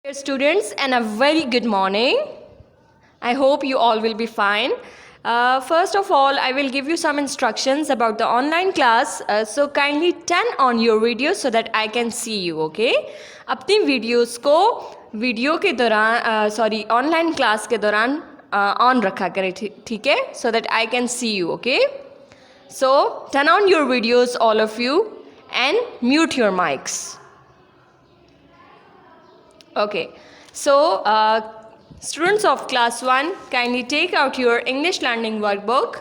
Dear students, and a very good morning. I hope you all will be fine. First of all, I will give you some instructions about the online class. So kindly turn on your videos so that I can see you, okay? अपनी videos को video के दौरान online class के दौरान on रखा करें, ठीक है? So that I can see you, okay? So turn on your videos, all of you, and mute your mics. Okay, so students of class 1, kindly take out your English learning workbook.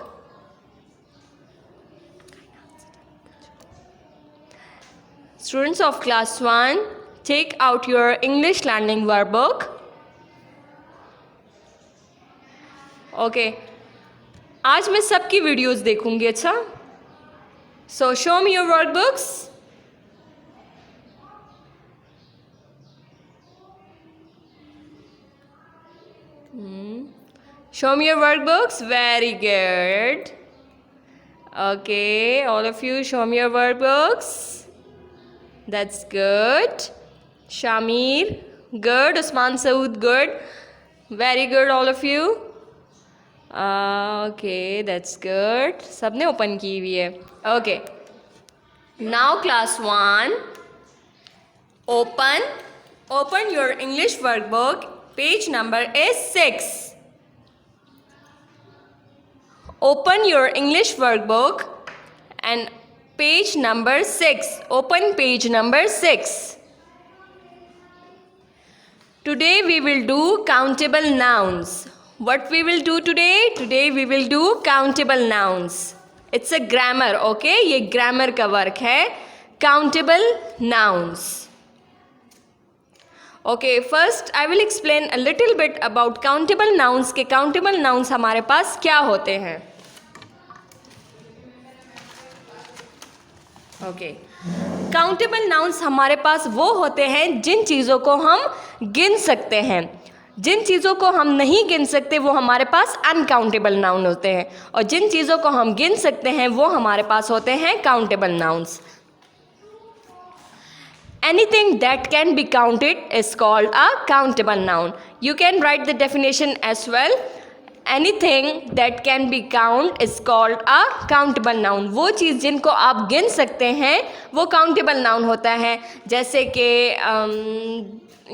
Students of class 1, take out your English learning workbook. Okay, आज मैं सबकी videos देखूंगी, अच्छा? So show me your workbooks. Show me your workbooks. Very good. Okay, all of you, show me your workbooks. That's good. Shamir, good. Usman Saud, good. Very good, all of you. Okay, that's good. सबने open की हुई है. Okay. Now class 1. Open your English workbook. Page number is 6. Open your English workbook and page number 6. Open page number 6. Today we will do countable nouns. What we will do today? Today we will do countable nouns. It's a grammar, okay? ये grammar का work है. Countable nouns. Okay, first I will explain a little bit about countable nouns के countable nouns हमारे पास क्या होते हैं. Okay, countable nouns हमारे पास वो होते हैं जिन चीज़ों को हम गिन सकते हैं. जिन चीज़ों को हम नहीं गिन सकते वो हमारे पास uncountable noun होते हैं, और जिन चीज़ों को हम गिन सकते हैं वो हमारे पास होते हैं countable nouns. Anything that can be counted is called a countable noun. You can write the definition as well. Anything that can be counted is called a countable noun. वो चीज़ जिनको आप गिन सकते हैं वो countable noun होता है. जैसे कि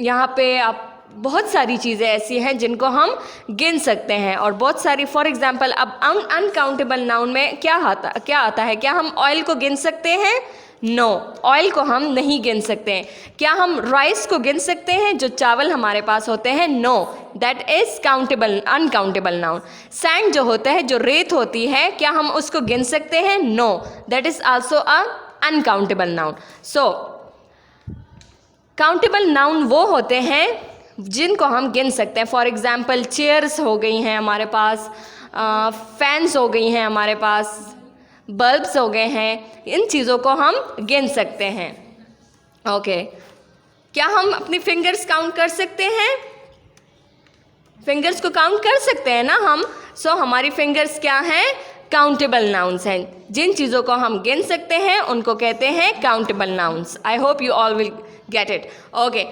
यहाँ पे आप बहुत सारी चीज़ें ऐसी हैं जिनको हम गिन सकते हैं, और बहुत सारी, फॉर एग्जांपल अब अनकाउंटेबल नाउन में क्या आता है? क्या हम ऑयल को गिन सकते हैं? नो, ऑयल को हम नहीं गिन सकते हैं. क्या हम राइस को गिन सकते हैं, जो चावल हमारे पास होते हैं? No, that is countable, uncountable noun. Sand जो होता है, जो रेत होती है, क्या हम उसको गिन सकते हैं? No, that is also a uncountable noun. So countable noun वो होते हैं जिनको हम गिन सकते हैं. फॉर एग्जाम्पल चेयर्स हो गई हैं हमारे पास, फैंस हो गई हैं हमारे पास, बल्ब्स हो गए हैं. इन चीज़ों को हम गिन सकते हैं. ओके, क्या हम अपनी फिंगर्स काउंट कर सकते हैं? फिंगर्स को काउंट कर सकते हैं ना हम. सो हमारी फिंगर्स क्या हैं? काउंटेबल नाउन्स हैं. जिन चीज़ों को हम गिन सकते हैं उनको कहते हैं countable nouns. I hope you all will get it. Okay,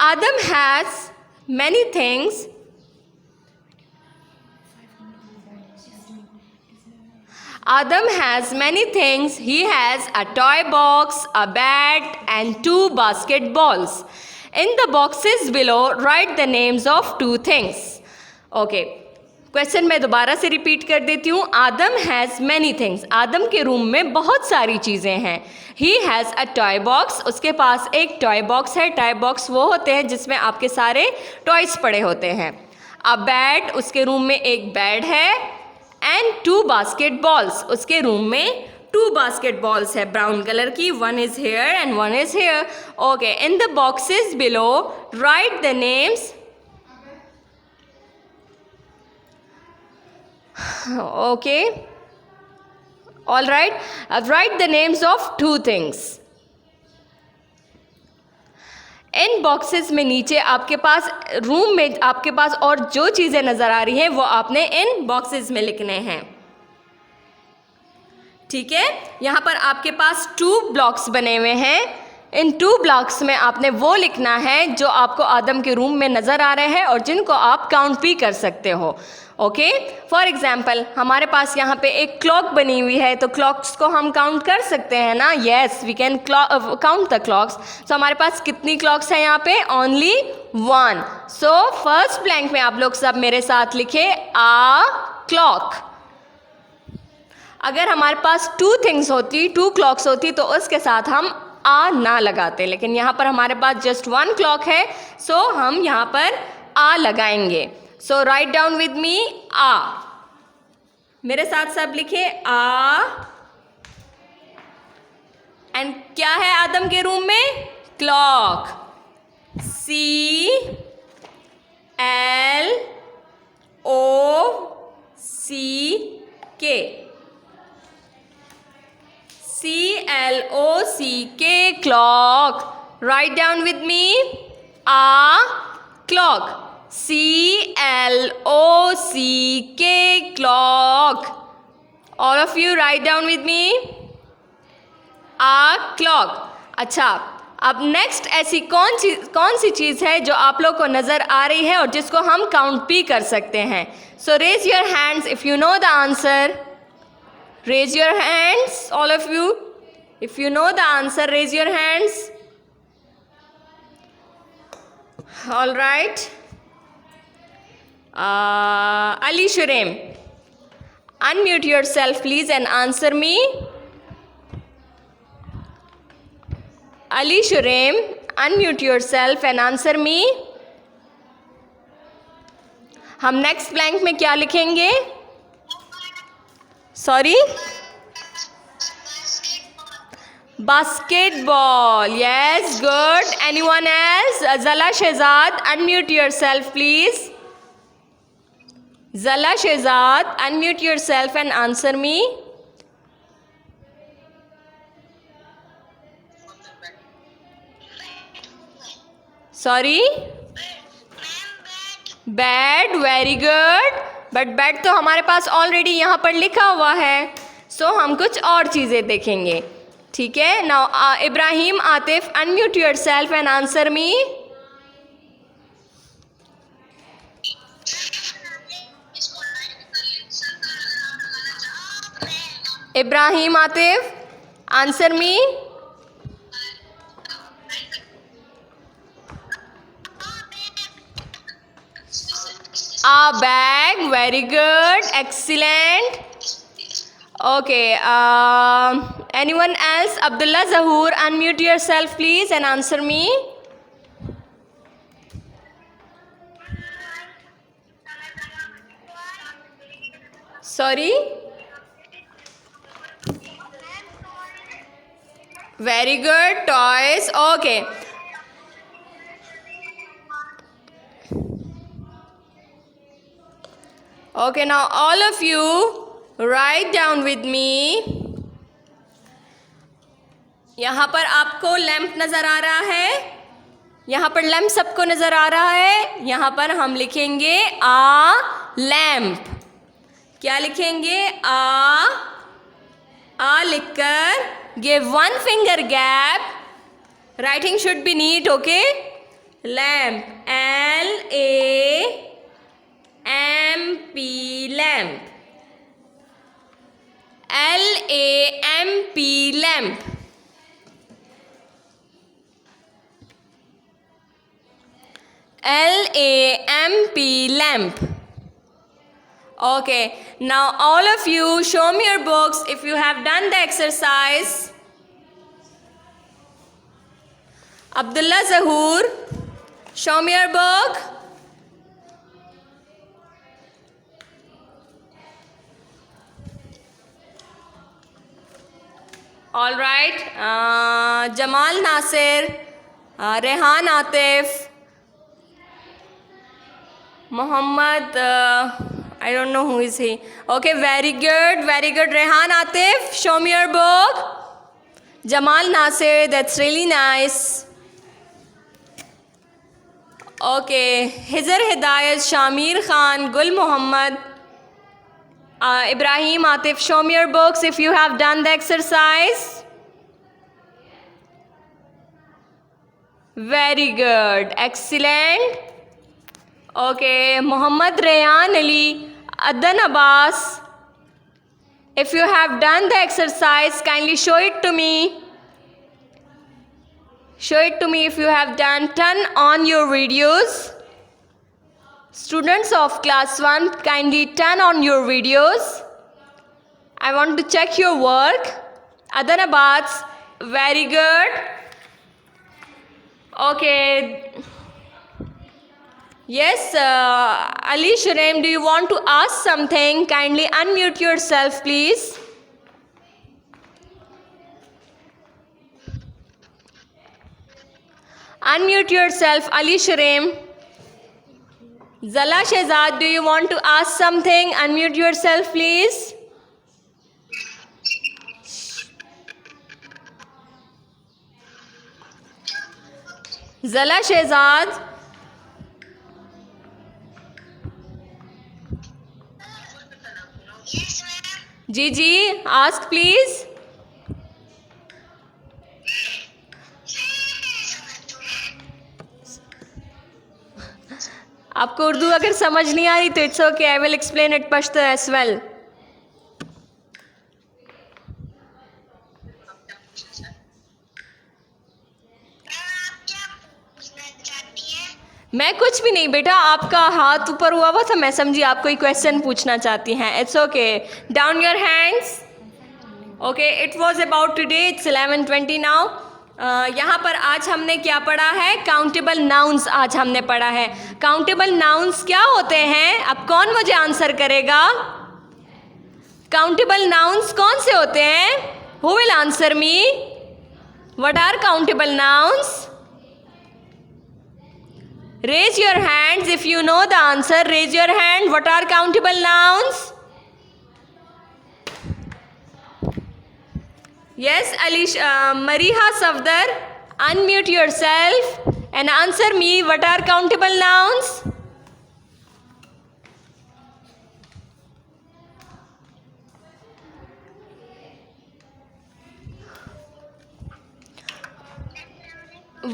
Adam has many things. Adam has many things. He has a toy box, a bat, and 2 basketballs. In the boxes below, write the names of 2 things. Okay. Question मैं दोबारा से repeat कर देती हूँ. आदम has many things. आदम के room में बहुत सारी चीज़ें हैं. He has a toy box. उसके पास एक टॉय बॉक्स है. टॉय बॉक्स वो होते हैं जिसमें आपके सारे टॉयज पड़े होते हैं. अ बैट, उसके रूम में एक बैट है. एंड 2 बास्केटबॉल्स, उसके रूम में 2 बास्केटबॉल्स है ब्राउन कलर की. 1 is here and 1 is here. Okay, in the boxes below right the names. Okay, all right. Write the names of 2 things. In boxes में नीचे आपके पास रूम में आपके पास और जो चीज़ें नज़र आ रही हैं वो आपने इन बॉक्सेस में लिखने हैं. ठीक है, यहाँ पर आपके पास 2 ब्लॉक्स बने हुए हैं. इन 2 ब्लॉक्स में आपने वो लिखना है जो आपको आदम के रूम में नज़र आ रहे हैं और जिनको आप काउंट भी कर सकते हो। ओके, फॉर एग्जाम्पल हमारे पास यहाँ पे एक क्लॉक बनी हुई है, तो क्लॉक्स को हम काउंट कर सकते हैं ना। Yes, we can count the clocks. So हमारे पास कितनी क्लॉक्स हैं यहाँ पे? ओनली 1। सो फर्स्ट ब्लैंक में आप लोग सब मेरे साथ लिखे आ क्लॉक। अगर हमारे पास 2 थिंग्स होती, 2 क्लॉक्स होती, तो उसके साथ हम आ ना लगाते, लेकिन यहाँ पर हमारे पास जस्ट 1 क्लॉक है, सो हम यहाँ पर आ लगाएंगे। सो राइट डाउन विद मी आ। मेरे साथ सब लिखे आ। एंड क्या है आदम के रूम में? Clock. CLOCK। CLOCK, clock. Write down with me. A clock. CLOCK, clock. All of you write down with me. A clock. अच्छा, अब नेक्स्ट ऐसी कौन सी चीज़ है जो आप लोग को नज़र आ रही है और जिसको हम काउंट भी कर सकते हैं? So raise your hands if you know the answer. Raise your hands, all of you. If you know the answer, raise your hands. All right. Ali Shurem, unmute yourself please and answer me. Ali Shurem, unmute yourself and answer me. हम next blank में क्या लिखेंगे? Sorry? Basketball. Yes, good. Anyone else? Zala Shehzad, unmute yourself please. Zala Shehzad, unmute yourself and answer me. Sorry? Bad, very good. But bat तो हमारे पास already यहाँ पर लिखा हुआ है, सो हम कुछ और चीज़ें देखेंगे, ठीक है। Now Ibrahim Atif, unmute yourself and answer me. Ibrahim Atif, answer me. A bag, very good, excellent. Okay, anyone else? Abdullah Zahoor, unmute yourself please and answer me. Sorry? Very good, toys, okay. Okay, now all of you write down with me. यहाँ पर आपको lamp नज़र आ रहा है, यहाँ पर lamp सबको नज़र आ रहा है। यहाँ पर हम लिखेंगे आ लैंप। क्या लिखेंगे? आ लिखकर give 1 finger gap. Writing should be neat, okay? Lamp, LAMP, lamp. LAMP, lamp. LAMP, lamp. Okay, now all of you show me your books if you have done the exercise. Abdullah Zahoor, show me your book. All right, Jamal Nasir, Rehan Atif, Muhammad, I don't know who is he. Okay, very good, Rehan Atif, show me your book. Jamal Nasir, that's really nice. Okay, Hizr Hidayat, Shamir Khan, Gul Muhammad, Ibrahim Atif, show me your books if you have done the exercise. Very good. Excellent. Okay, Muhammad Rayan Ali, Adan Abbas. If you have done the exercise, kindly show it to me. Show it to me if you have done. Turn on your videos. Students of class 1, kindly turn on your videos. I want to check your work. Adan Abbas, very good. Okay. Yes, Ali Shurem, do you want to ask something? Kindly unmute yourself, please. Unmute yourself, Ali Shurem. Zala Shehzad, do you want to ask something? Unmute yourself, please. Zala Shehzad. जी जी, ask please. आपको उर्दू अगर समझ नहीं आ रही तो it's okay, I will explain it Pashto as well. मैं कुछ भी नहीं बेटा, आपका हाथ ऊपर हुआ था, मैं समझी आप कोई क्वेश्चन पूछना चाहती हैं. It's okay, down your hands. Okay, it was about today. It's 11:20 now. यहाँ पर आज हमने क्या पढ़ा है? काउंटेबल नाउन्स आज हमने पढ़ा है. काउंटेबल नाउन्स क्या होते हैं? अब कौन मुझे आंसर करेगा? काउंटेबल नाउन्स कौन से होते हैं? Who will answer me? What are countable nouns? Raise your hands if you know the answer. Raise your hand. What are countable nouns? Yes, Mariha Safdar, unmute yourself and answer me. What are countable nouns?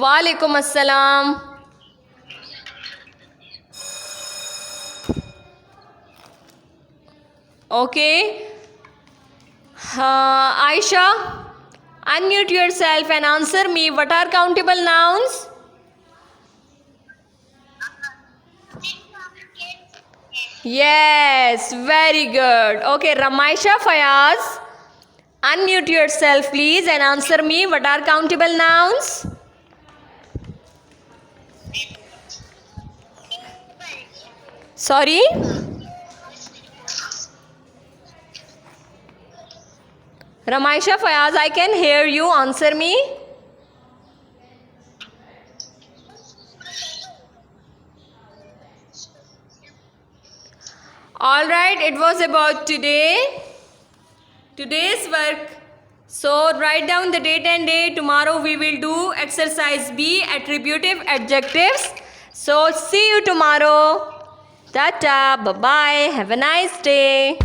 Walaikum assalam. Okay, Aisha, unmute yourself and answer me. What are countable nouns? Yes, very good. Okay, Ramaisha Fayaz, unmute yourself please and answer me. What are countable nouns? Sorry? Ramaisha Fayaz, I can hear you. Answer me. All right, it was about today's work. So write down the date and day. Tomorrow we will do exercise B, attributive adjectives. So see you tomorrow. Tata, bye bye. Have a nice day.